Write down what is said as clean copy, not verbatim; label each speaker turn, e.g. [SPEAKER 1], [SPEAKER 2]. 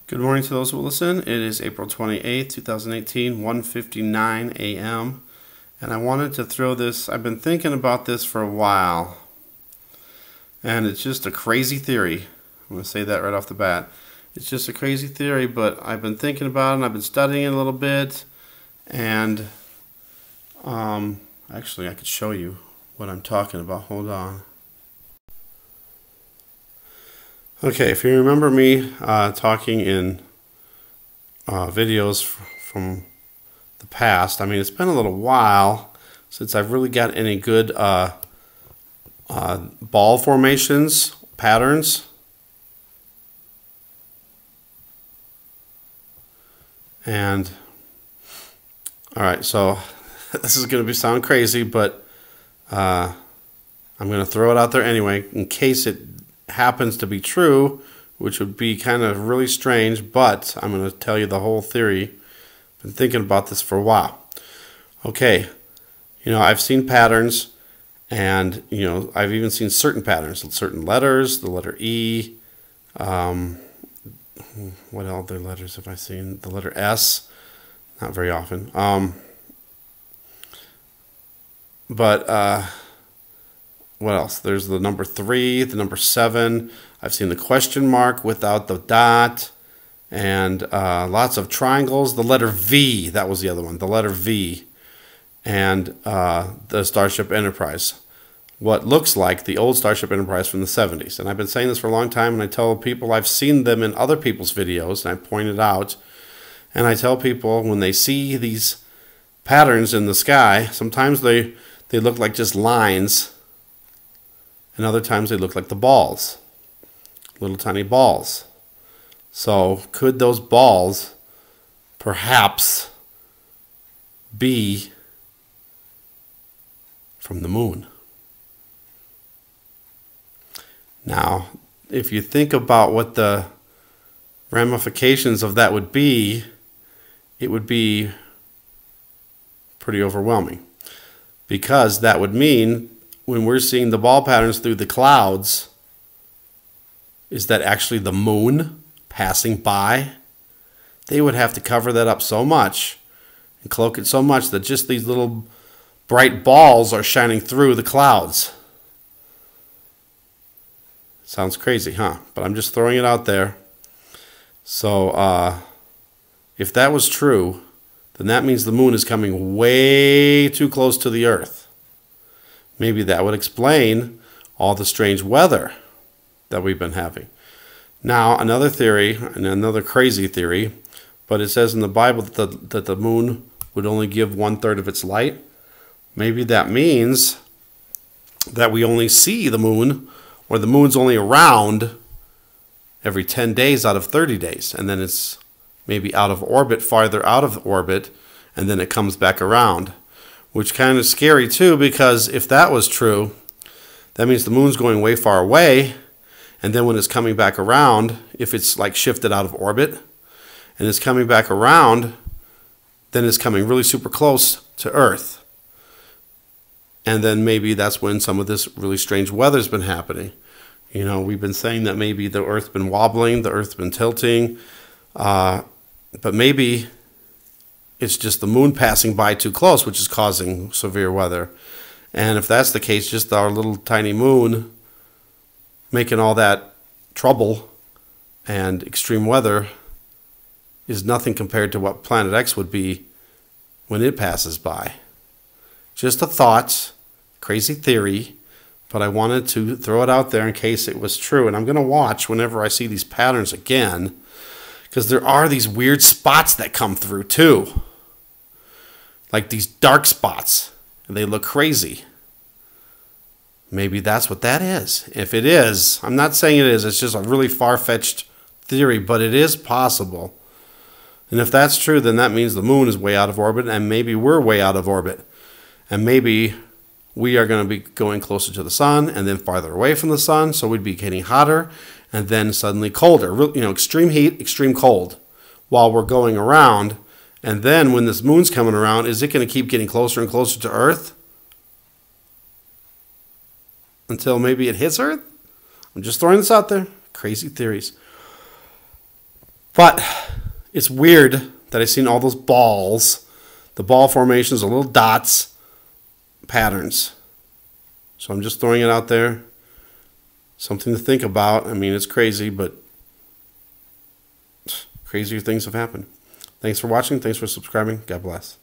[SPEAKER 1] Good morning to those who listen. It is April 28th, 2018, 1:59 a.m. And I wanted to throw this, I've been thinking about this for a while. And it's just a crazy theory. I'm going to say that right off the bat. It's just a crazy theory, but I've been thinking about it and I've been studying it a little bit. And actually, I could show you what I'm talking about. Hold on. Okay, if you remember me talking in videos from the past, I mean, it's been a little while since I've really got any good ball formations, patterns. And, all right, so this is going to sound crazy, but I'm going to throw it out there anyway in case it happens to be true, which would be kind of really strange, but I'm going to tell you the whole theory. I've been thinking about this for a while. Okay, I've seen patterns, and I've even seen certain patterns, certain letters, the letter E. What other letters have I seen? The letter S, not very often. What else? There's the number 3, the number 7. I've seen the question mark without the dot, and lots of triangles. The letter V, that was the other one, the letter V, and the Starship Enterprise. What looks like the old Starship Enterprise from the 70s. And I've been saying this for a long time, and I tell people I've seen them in other people's videos, and I point it out. And I tell people when they see these patterns in the sky, sometimes they look like just lines, and other times they look like the balls, little tiny balls. So could those balls perhaps be from the moon? Now, if you think about what the ramifications of that would be, it would be pretty overwhelming, because that would mean when we're seeing the ball patterns through the clouds, is that actually the moon passing by? They would have to cover that up so much and cloak it so much that just these little bright balls are shining through the clouds. Sounds crazy, huh? But I'm just throwing it out there. So if that was true, then that means the moon is coming way too close to the Earth. Maybe that would explain all the strange weather that we've been having. Now, another theory, and another crazy theory, but it says in the Bible that the moon would only give 1/3 of its light. Maybe that means that we only see the moon, or the moon's only around every 10 days out of 30 days, and then it's maybe out of orbit, farther out of orbit, and then it comes back around. Which kind of scary too, because if that was true, that means the moon's going way far away, and then when it's coming back around, if it's like shifted out of orbit and it's coming back around, then it's coming really super close to Earth. And then maybe that's when some of this really strange weather's been happening. We've been saying that maybe the Earth's been wobbling, the Earth's been tilting, but maybe it's just the moon passing by too close, which is causing severe weather. And if that's the case, just our little tiny moon making all that trouble and extreme weather is nothing compared to what Planet X would be when it passes by. Just a thought, crazy theory, but I wanted to throw it out there in case it was true. And I'm going to watch whenever I see these patterns again, because there are these weird spots that come through too. Like these dark spots. And they look crazy. Maybe that's what that is. If it is, I'm not saying it is. It's just a really far-fetched theory, but it is possible. And if that's true, then that means the moon is way out of orbit, and maybe we're way out of orbit. And maybe we are going to be going closer to the sun and then farther away from the sun, so we'd be getting hotter and then suddenly colder. Extreme heat, extreme cold while we're going around. And then when this moon's coming around, is it going to keep getting closer and closer to Earth until maybe it hits Earth? I'm just throwing this out there. Crazy theories. But it's weird that I've seen all those balls, the ball formations, the little dots, patterns. So I'm just throwing it out there. Something to think about. I mean, it's crazy, but crazier things have happened. Thanks for watching. Thanks for subscribing. God bless.